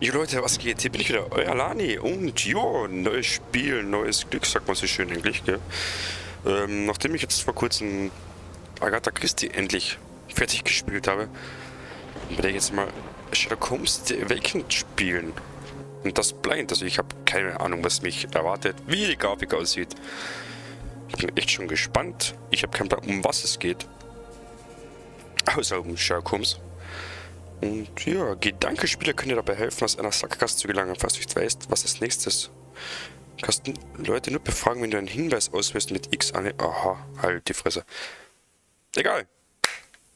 Jo Leute, was geht? Hier bin ich wieder, euer Lani. Und jo, neues Spiel, neues Glück, sagt man so schön eigentlich, gell? Nachdem ich jetzt vor kurzem Agatha Christie endlich fertig gespielt habe, werde ich jetzt mal Sherlock Holmes The Awakened spielen. Und das blind, also ich habe keine Ahnung, was mich erwartet, wie die Grafik aussieht. Ich bin echt schon gespannt. Ich habe keinen Plan, um was es geht. Außer um Sherlock Holmes. Und ja, Gedankenspiele können dir dabei helfen, aus einer Sackgasse zu gelangen, falls du nicht weißt, was als nächstes. Du kannst Leute nur befragen, wenn du einen Hinweis auswählst mit X an. Aha, halt die Fresse. Egal.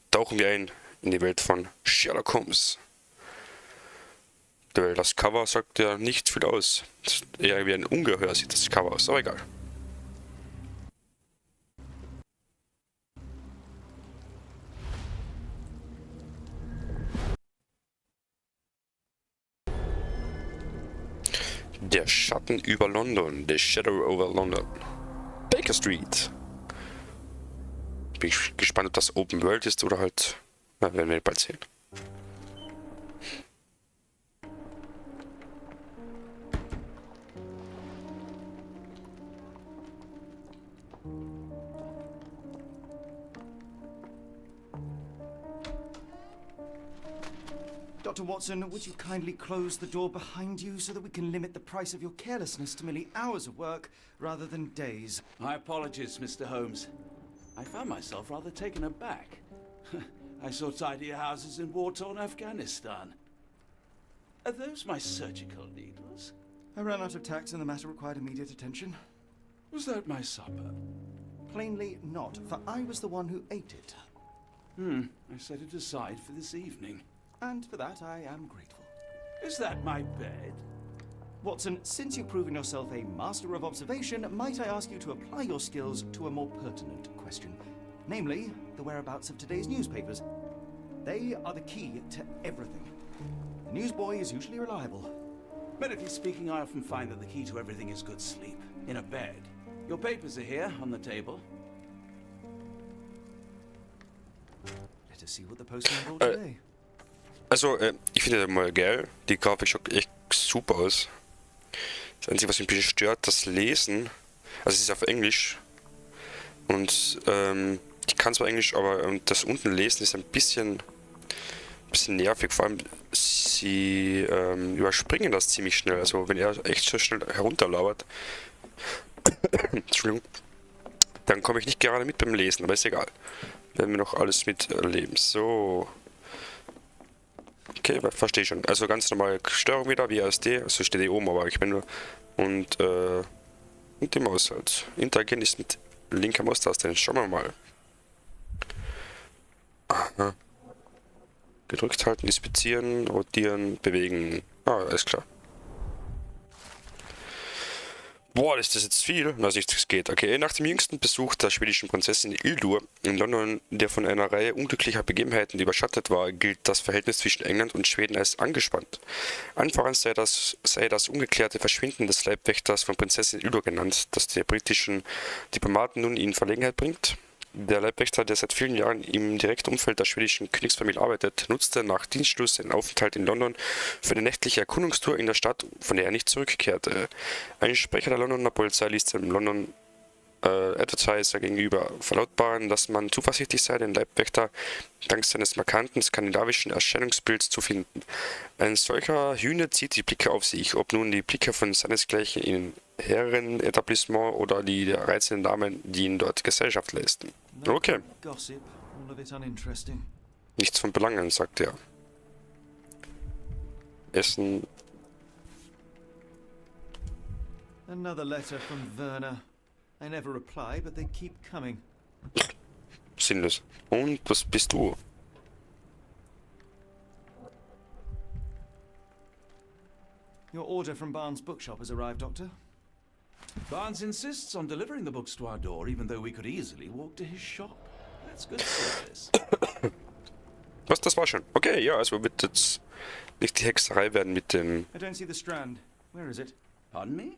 Tauchen wir ein in die Welt von Sherlock Holmes. Weil das Cover sagt ja nicht viel aus. Das ist eher wie ein Ungeheuer sieht das Cover aus, aber egal. Der Schatten über London, The Shadow over London. Baker Street. Bin ich gespannt, ob das Open World ist oder halt, na, werden wir bald sehen. Dr. Watson, would you kindly close the door behind you so that we can limit the price of your carelessness to merely hours of work rather than days? My apologies, Mr. Holmes. I found myself rather taken aback. I saw tidier houses in war-torn Afghanistan. Are those my surgical needles? I ran out of tacks and the matter required immediate attention. Was that my supper? Plainly not, for I was the one who ate it. I set it aside for this evening. And for that I am grateful. Is that my bed? Watson, since you've proven yourself a master of observation, might I ask you to apply your skills to a more pertinent question? Namely, the whereabouts of today's newspapers. They are the key to everything. The newsboy is usually reliable. Medically speaking, I often find that the key to everything is good sleep. In a bed. Your papers are here, on the table. Let us see what the postman brought today. Also, ich finde das mal geil. Die Grafik schaut echt super aus. Das Einzige, was mich ein bisschen stört, das Lesen. Also es ist auf Englisch. Und ich kann zwar Englisch, aber das unten Lesen ist ein bisschen nervig. Vor allem, sie überspringen das ziemlich schnell. Also wenn er echt so schnell herunterlauert, Entschuldigung, dann komme ich nicht gerade mit beim Lesen, aber ist egal. Werden wir noch alles miterleben. So. Okay, verstehe schon. Also ganz normal Steuerung wieder, wie ASD, also steht hier oben, aber ich bin nur. Und die Maus halt. Interagieren ist mit linker Maustaste. Schauen wir mal. Aha. Gedrückt halten, inspizieren, rotieren, bewegen. Ah, alles klar. Boah, ist das jetzt viel? Also nichts geht. Okay, nach dem jüngsten Besuch der schwedischen Prinzessin Ildur in London, der von einer Reihe unglücklicher Begebenheiten überschattet war, gilt das Verhältnis zwischen England und Schweden als angespannt. Anfangs sei das ungeklärte Verschwinden des Leibwächters von Prinzessin Ildur genannt, das die britischen Diplomaten nun in Verlegenheit bringt. Der Leibwächter, der seit vielen Jahren im direkten Umfeld der schwedischen Königsfamilie arbeitet, nutzte nach Dienstschluss seinen Aufenthalt in London für eine nächtliche Erkundungstour in der Stadt, von der er nicht zurückkehrte. Ein Sprecher der Londoner Polizei ließ dem London Advertiser gegenüber verlautbaren, dass man zuversichtlich sei, den Leibwächter dank seines markanten skandinavischen Erscheinungsbilds zu finden. Ein solcher Hühner zieht die Blicke auf sich, ob nun die Blicke von seinesgleichen in Herrenetablissement oder die der reizenden Damen, die ihn dort Gesellschaft leisten. Okay. Gossip, all of it uninteresting. Nichts von Belangen, sagt er. Essen. Another letter from Werner. I never reply, but they keep coming. Sinnlos. Und was bist du? Your order from Barnes' bookshop has arrived, Doctor. Barnes insists on delivering the books to our door, even though we could easily walk to his shop. That's good service. Was, das war schon. Okay, ja, also wird jetzt nicht die Hexerei werden mit den... I don't see the Strand. Where is it? Pardon me?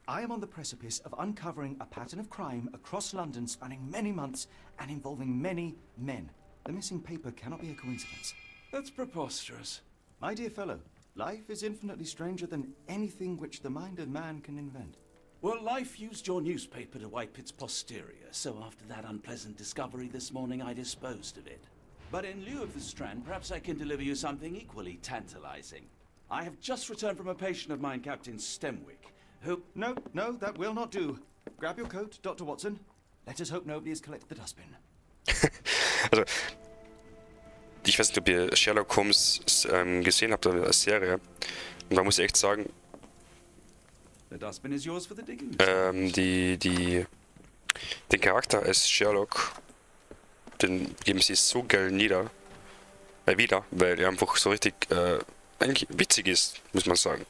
I am on the precipice of uncovering a pattern of crime across London spanning many months and involving many men. The missing paper cannot be a coincidence. That's preposterous. My dear fellow, Life is infinitely stranger than anything which the mind of man can invent. Well, life used your newspaper to wipe its posterior, so after that unpleasant discovery this morning, I disposed of it. But in lieu of the Strand, perhaps I can deliver you something equally tantalizing. I have just returned from a patient of mine, Captain Stemwick, who... No, that will not do. Grab your coat, Dr. Watson. Let us hope nobody has collected the dustbin. Also, ich weiß nicht, ob ihr Sherlock Holmes gesehen habt als Serie. Und da muss ich echt sagen, The dustbin is yours for the digging. den Charakter als Sherlock, den geben sie so geil wieder, weil er einfach so richtig eigentlich witzig ist, muss man sagen.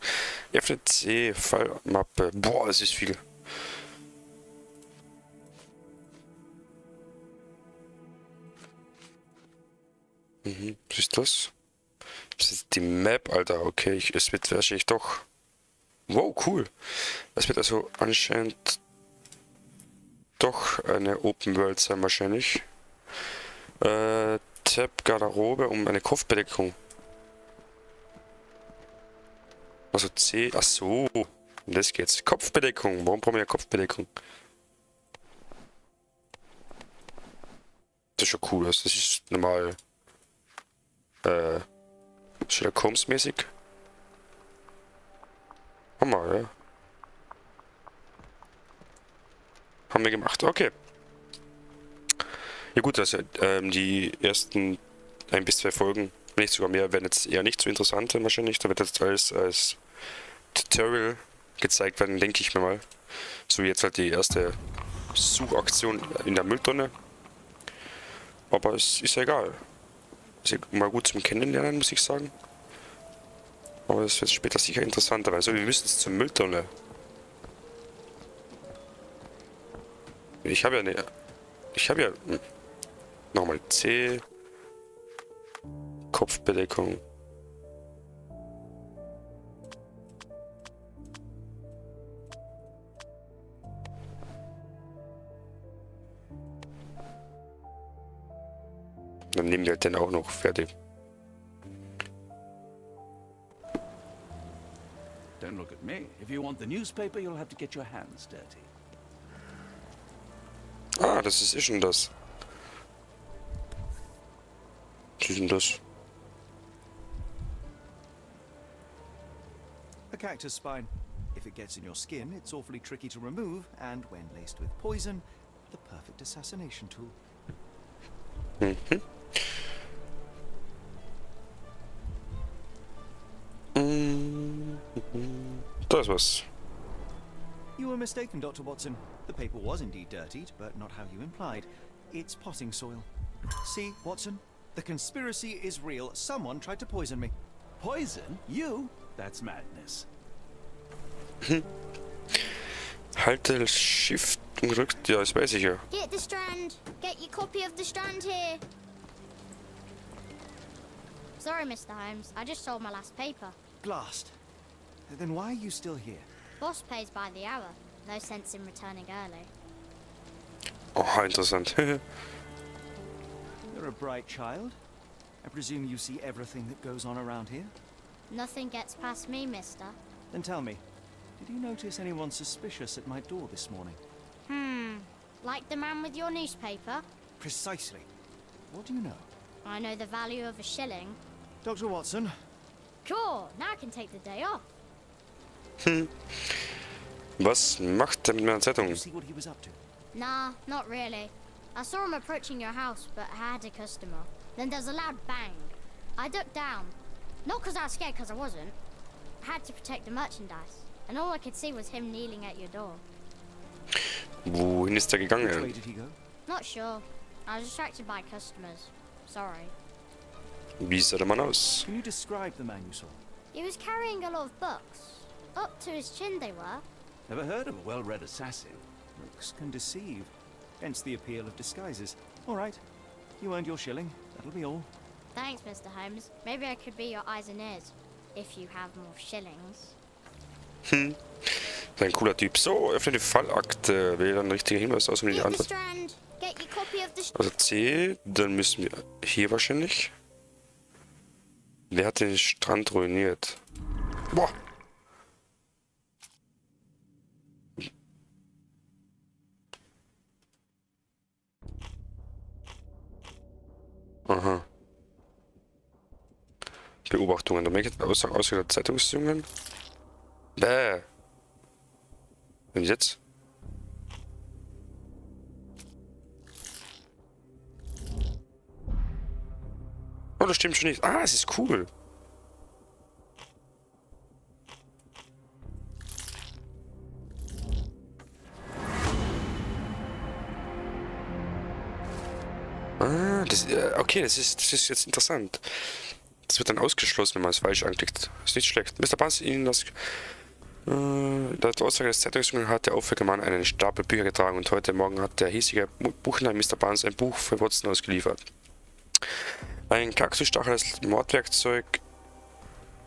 F-C, Fallmappe, boah, das ist viel. Was ist das? Das ist die Map, Alter. Okay, es wird wahrscheinlich doch. Wow, cool. Es wird also anscheinend doch eine Open World sein, wahrscheinlich. Tab Garderobe um eine Kopfbedeckung. Also C. Ach so. Das geht's. Kopfbedeckung. Warum brauchen wir ja Kopfbedeckung? Das ist schon cool. Das ist normal. Sherlock Holmes mäßig. Hammer, ja. Haben wir gemacht. Okay. Ja gut, also die ersten 1 bis 2 Folgen, wenn nicht sogar mehr, werden jetzt eher nicht so interessant wahrscheinlich. Da wird jetzt alles als Tutorial gezeigt werden, denke ich mir mal. So wie jetzt halt die erste Suchaktion in der Mülltonne. Aber es ist ja egal. Ist ja mal gut zum Kennenlernen, muss ich sagen. Aber es wird später sicher interessanter. Also wir müssen jetzt zur Mülltonne. Ich habe ja nochmal C. Kopfbedeckung. Dann nehmen wir halt den auch noch fertig. Don't look at me. If you want the newspaper, you'll have to get your hands dirty. Ah, das ist schon das. Was ist denn das? A cactus spine. If it gets in your skin, it's awfully tricky to remove, and when laced with poison, the perfect assassination tool. Mhm. Da ist was. You were mistaken, Dr. Watson. The paper was indeed dirtied, but not how you implied. It's potting soil. See, Watson? The conspiracy is real. Someone tried to poison me. Poison? You? That's madness. Halte Shift gedrückt. Ja, das weiß ich ja. Get the Strand. Get your copy of the Strand here. Sorry, Mr. Holmes. I just sold my last paper. Blast. Then why are you still here? Boss pays by the hour. No sense in returning early. Oh, interessant. You're a bright child. I presume you see everything that goes on around here? Nothing gets past me, mister. Then tell me, did you notice anyone suspicious at my door this morning? Like the man with your newspaper? Precisely. What do you know? I know the value of a shilling. Dr. Watson? Cool, now I can take the day off. Was macht er mit meiner Did Zeitung? you see what he was up to? Nah, not really. I saw him approaching your house, but I had a customer. Then there's a loud bang. I ducked down. Not because I was scared, because I wasn't. I had to protect the merchandise. And all I could see was him kneeling at your door. Wohin ist er Which way gegangen? did he go? Not sure. I was distracted by customers. Sorry. Wie sah der Mann aus? Can you describe the man you saw? He was carrying a lot of books. Up to his chin they were. Never heard of a well-read assassin. Looks can deceive. Hence the appeal of disguises. All right. You earned your shilling. That'll be all. Thanks, Mr. Holmes. Maybe I could be your eyes and ears. If you have more shillings. Ein cooler Typ. So, öffne die Fallakte. Wähle dann ein richtiger Hinweis aus, um die Get the Antwort. Strand. Get your copy of the Also C, dann müssen wir hier wahrscheinlich. Wer hat den Strand ruiniert? Boah. Aha. Beobachtungen. Da merke ich außer Zeitungsjungen. Bäh. Und jetzt? Oh, das stimmt schon nicht. Ah, es ist cool. Ah, okay, das ist jetzt interessant. Das wird dann ausgeschlossen, wenn man es falsch anklickt. Ist nicht schlecht. Mr. Barnes, Ihnen das... laut Aussage des Zeitungsjungen hat der auffällige Mann einen Stapel Bücher getragen und heute Morgen hat der hiesige Buchhändler Mr. Barnes ein Buch für Watson ausgeliefert. Ein Kaktusstachel als Mordwerkzeug,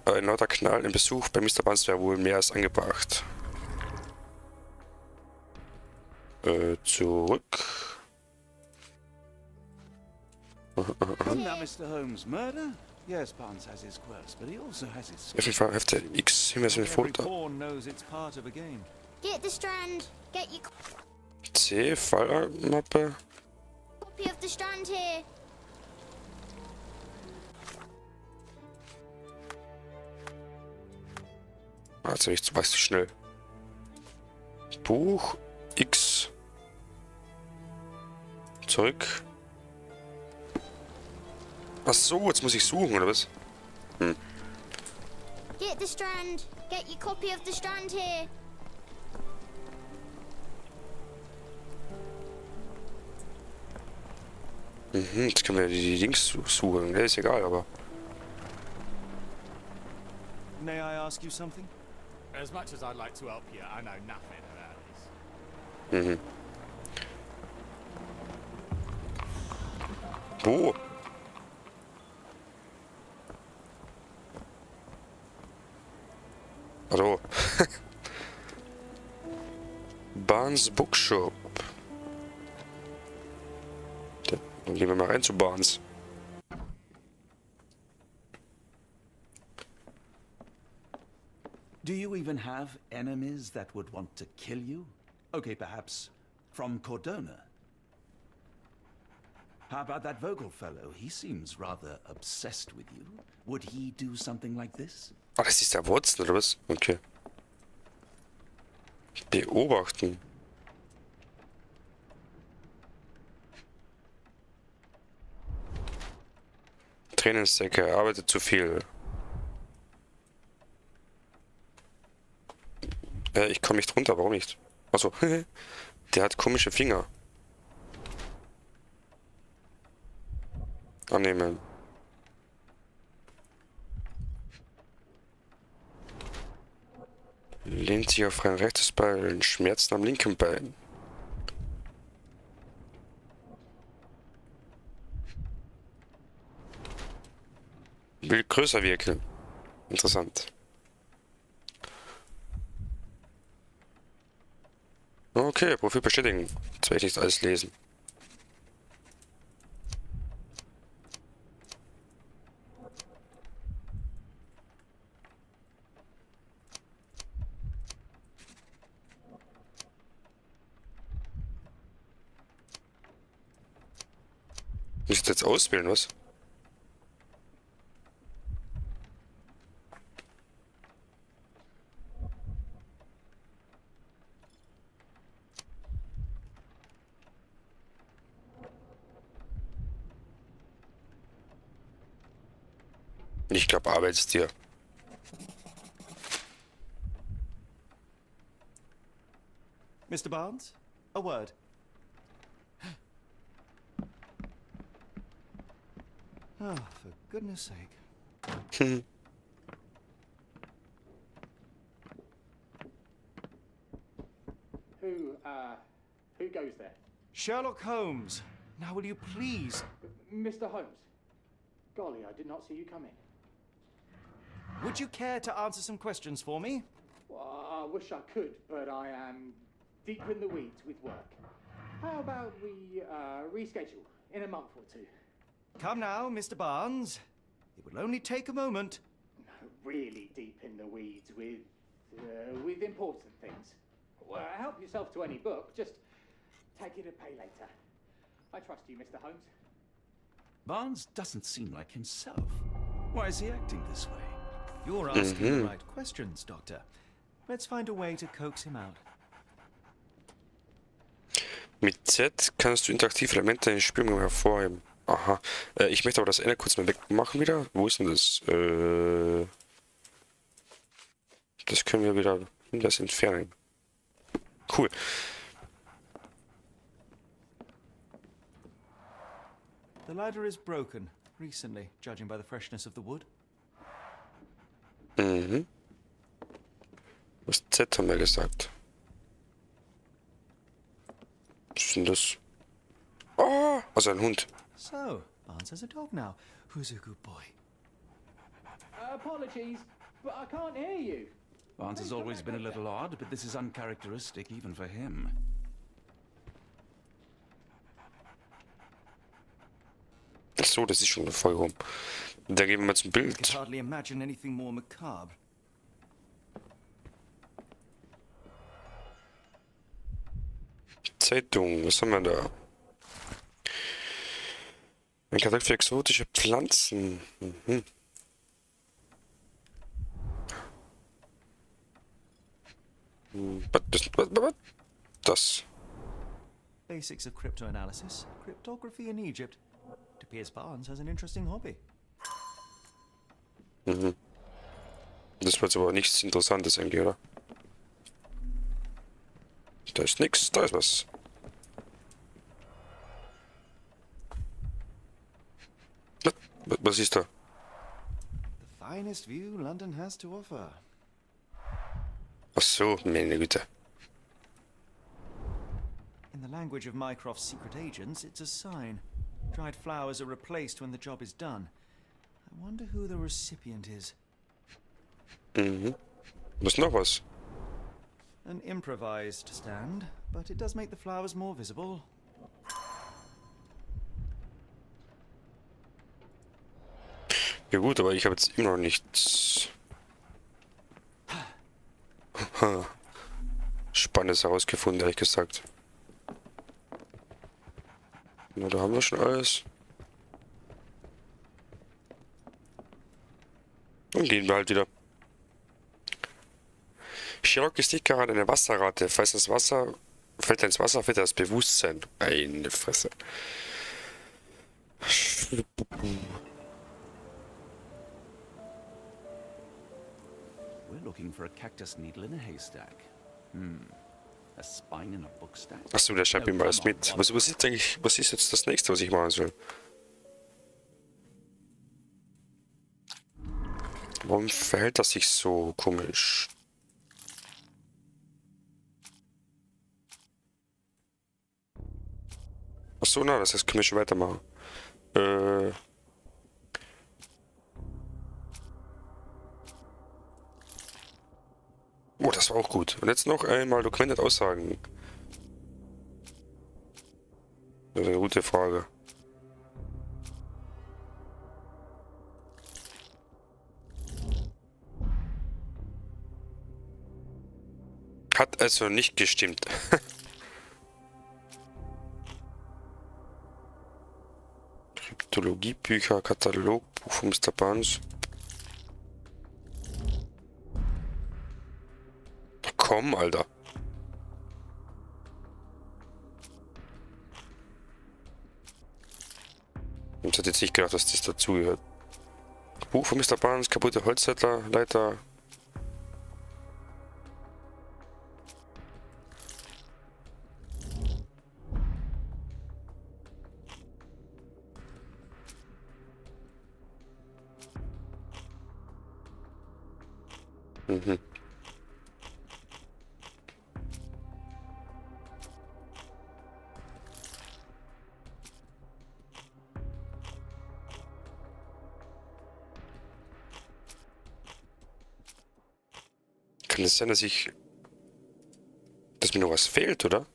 ein lauter Knall, ein Besuch bei Mr. Barnes wäre wohl mehr als angebracht. Zurück. Now, Mr. Holmes, murder? Yes, Barnes has his quirks, but he also has his... Auf jeden Fall Hefte X, Hinweis in den Every Folder. pawn knows it's part of a game. Get the strand. Get your C, Fallmappe. copy of the strand here. Also nicht so schnell. Buch X. Zurück. Ach so, jetzt muss ich suchen, oder was? Get the strand. Get your copy of the strand here. Jetzt können wir die Links suchen. Ne, ist egal, aber. May I ask you something? As much as I'd like to help you, I know nothing about this. Wo? Hallo. Barnes Bookshop. Dann gehen wir mal rein zu Barnes. Do you even have enemies that would want to kill you? Okay, perhaps from Cordona. How about that Vogel fellow? He seems rather obsessed with you. Would he do something like this? Ah, das ist der Watson, oder was? Okay. Beobachten. Trainingsdecke, er arbeitet zu viel. Ich komme nicht runter, warum nicht? Achso, der hat komische Finger. Annehmen. Lehnt sich auf ein rechtes Bein, Schmerzen am linken Bein. Will größer wirken. Interessant. Okay, Profil bestätigen. Jetzt werde ich nicht alles lesen. Muss ich das jetzt auswählen, was? Ich glaube, Arbeitstier. Mr. Barnes, a word. Oh, for goodness sake. Who goes there? Sherlock Holmes. Now will you please... Mr. Holmes. Golly, I did not see you coming. Would you care to answer some questions for me? Well, I wish I could, but I am deep in the weeds with work. How about we reschedule in a month or two? Come now, Mr. Barnes. It will only take a moment. Really deep in the weeds. with important things. Well, help yourself to any book. Just take it and pay later. I trust you, Mr. Holmes. Barnes doesn't seem like himself. Why is he acting this way? You're asking the right questions, Doctor. Let's find a way to coax him out. Mit Z kannst du interaktive Elemente in den Spielraum hervorheben. Aha. Ich möchte aber das Ende kurz mal wegmachen wieder. Wo ist denn das? Das können wir wieder das entfernen. Cool. The ladder is broken recently, judging by the freshness of the wood. Mhm. Das Z haben wir gesagt. Was ist denn das? Oh, also ein Hund. So, Barnes has a dog now. Who's a good boy? Apologies, but I can't hear you. Barnes has always been a little odd, but this is uncharacteristic even for him. Ach so, das ist schon eine Folge rum. Da gehen wir mal zum I can Bild. hardly imagine anything more macabre. Zeitung, was haben wir da? Ein Katalog für exotische Pflanzen. Mhm. Was? Das. Basics of cryptoanalysis, cryptography in Egypt. It appears Barnes has an interesting hobby. Mhm. Das wird aber nichts Interessantes eigentlich, oder? Da ist nix, da ist was. Was ist da? The finest view London has to offer. Ach so, meine Güte. In the language of Mycroft's secret agents, it's a sign. Dried flowers are replaced when the job is done. I wonder who the recipient is. Mhm. Was noch was? An improvised stand, but it does make the flowers more visible. Ja gut, aber ich habe jetzt immer noch nichts Spannendes herausgefunden, ehrlich gesagt. Na, da haben wir schon alles. Dann gehen wir halt wieder. Sherlock ist nicht gerade eine Wasserratte. Falls das Wasser fällt ins Wasser, fällt das Bewusstsein. Eine Fresse. We're looking for a cactus needle in a haystack. A spine in a book stack? Achso, der schreibt ihm alles mit. Was ist eigentlich, was ist jetzt das nächste, was ich machen soll? Warum verhält das sich so komisch? Achso, na, das heißt, können wir schon weitermachen. Oh, das war auch gut. Und jetzt noch einmal Dokumente Aussagen. Das ist eine gute Frage. Hat also nicht gestimmt. Kryptologiebücher, Katalog, Buch von Mr. Barnes. Komm, Alter. Ich hätte jetzt nicht gedacht, dass das dazugehört. Buch von Mr. Barnes, kaputte Holzleiter, Leiter. Mhm. Kann es sein, dass mir noch was fehlt, oder?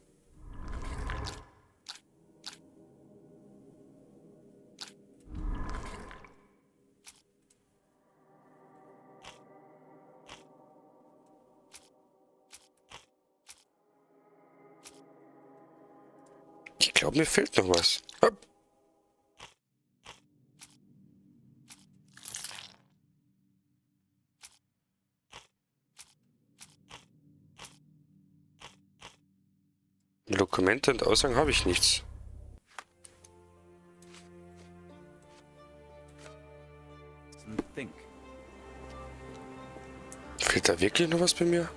glaube, mir fehlt noch was. Hopp. Dokumente und Aussagen habe ich nichts. Think. Fehlt da wirklich noch was bei mir?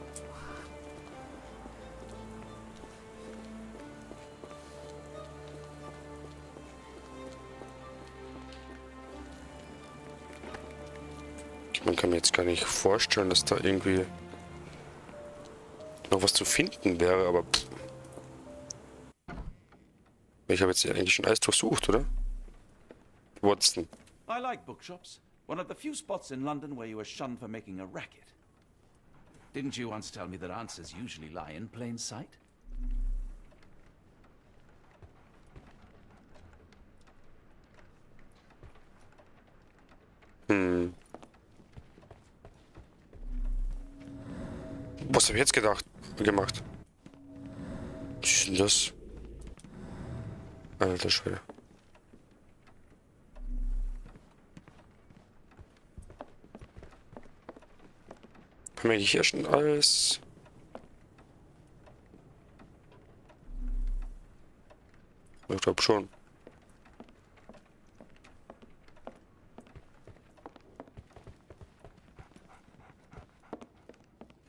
Man kann mir jetzt gar nicht vorstellen, dass da irgendwie noch was zu finden wäre, aber pff. Ich habe jetzt eigentlich schon alles durchsucht, oder? Watson. I like bookshops. One of the few spots in London where you are shunned for making a racket. Didn't you once tell me that answers usually lie in plain sight? Was habe ich jetzt gemacht? Was ist denn das? Alter Schwede. Haben wir hier schon alles? Ich glaube schon.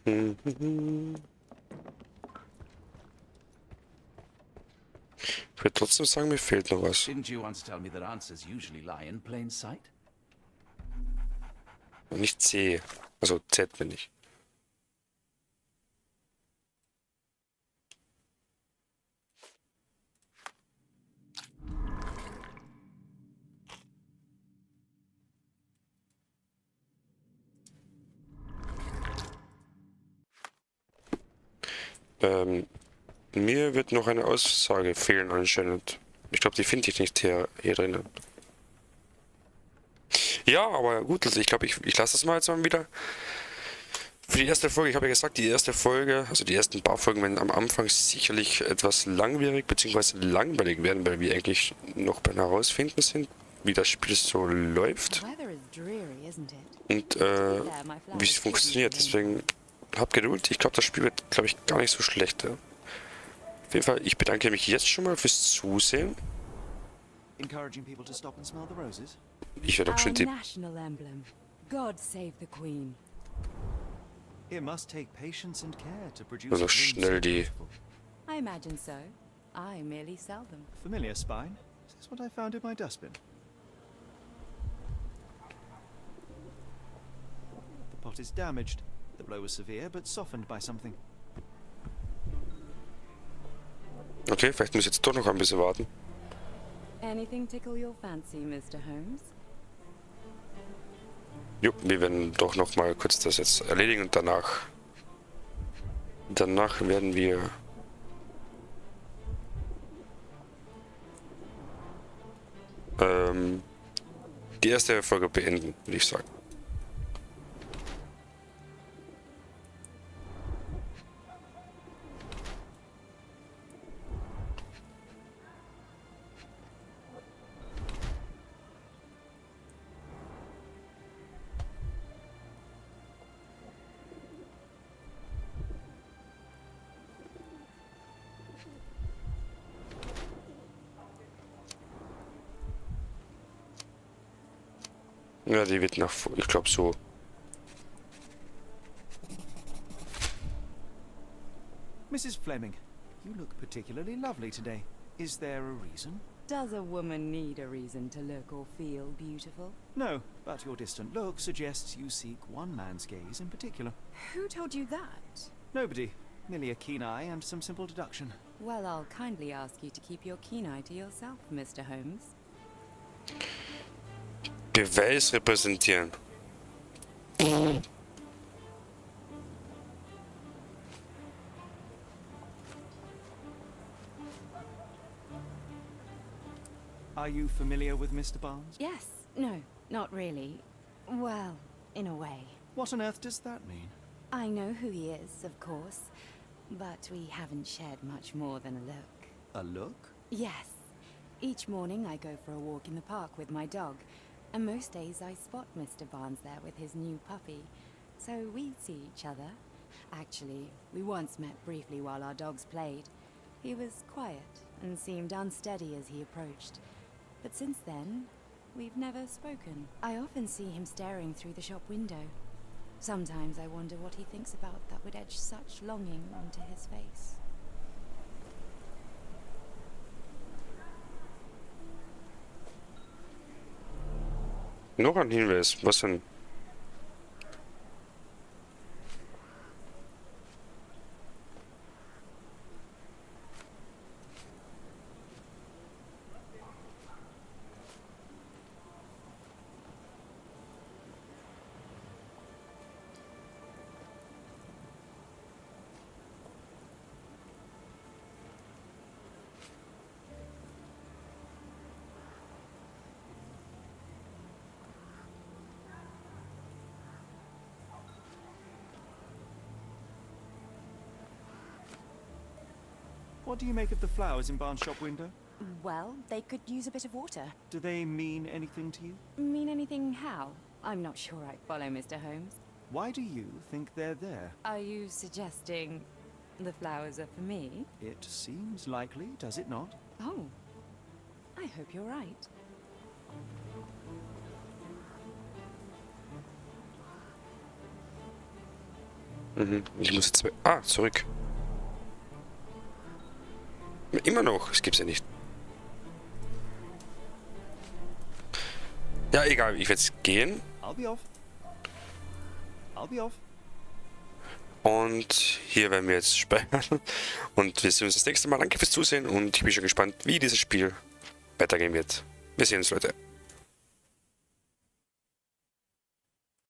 Ich würde trotzdem sagen, mir fehlt noch was. Didn't you once tell me that answers usually lie in plain sight? Nicht C. Also Z bin ich. Mir wird noch eine Aussage fehlen anscheinend. Ich glaube, die finde ich nicht hier drinnen. Ja, aber gut, also ich glaube, ich lasse das mal jetzt mal wieder. Für die erste Folge, ich habe ja gesagt, die erste Folge, also die ersten paar Folgen werden am Anfang sicherlich etwas langwierig bzw. langweilig werden, weil wir eigentlich noch beim Herausfinden sind, wie das Spiel so läuft und wie es funktioniert. Deswegen habt Geduld. Ich glaube, das Spiel wird, glaube ich, gar nicht so schlecht. Ja. Auf jeden Fall, ich bedanke mich jetzt schon mal fürs Zusehen. Encouraging people to stop and smell the roses? Ich werde auch schon die... national emblem. God save the Queen. It must take patience and care to produce Also a bloom schnell so die... beautiful. I imagine so. I merely sell them. Familiar spine? Is this what I found in my dustbin? The pot is damaged. The blow was severe, but softened by something. Okay, vielleicht muss ich jetzt doch noch ein bisschen warten. Anything tickle your fancy, Mr. Holmes? Jo, wir werden doch noch mal kurz das jetzt erledigen und danach werden wir die erste Folge beenden, würde ich sagen. Ja, die wird nach, ich glaube so. Mrs. Fleming, you look particularly lovely today. Is there a reason? Does a woman need a reason to look or feel beautiful? No, but your distant look suggests you seek one man's gaze in particular. Who told you that? Nobody. Merely a keen eye and some simple deduction. Well, I'll kindly ask you to keep your keen eye to yourself, Mr. Holmes. Beweis repräsentieren. Are you familiar with Mr. Barnes? Yes. No, not really. Well, in a way. What on earth does that mean? I know who he is, of course, but we haven't shared much more than a look. A look? Yes. Each morning I go for a walk in the park with my dog, and most days I spot Mr. Barnes there with his new puppy, so we see each other. Actually, we once met briefly while our dogs played. He was quiet and seemed unsteady as he approached, but since then, we've never spoken. I often see him staring through the shop window. Sometimes I wonder what he thinks about that would etch such longing onto his face. Noch ein Hinweis. Was denn? What do you make of the flowers in Barnes' shop window? Well, they could use a bit of water. Do they mean anything to you? Mean anything how? I'm not sure I follow, Mr. Holmes. Why do you think they're there? Are you suggesting the flowers are for me? It seems likely, does it not? Oh, I hope you're right. Ich muss jetzt... Ah, zurück. Immer noch, es gibt's ja nicht. Ja, egal, ich werde jetzt gehen. I'll be off. I'll be off. Und hier werden wir jetzt speichern. Und wir sehen uns das nächste Mal. Danke fürs Zusehen und ich bin schon gespannt, wie dieses Spiel weitergehen wird. Wir sehen uns, Leute.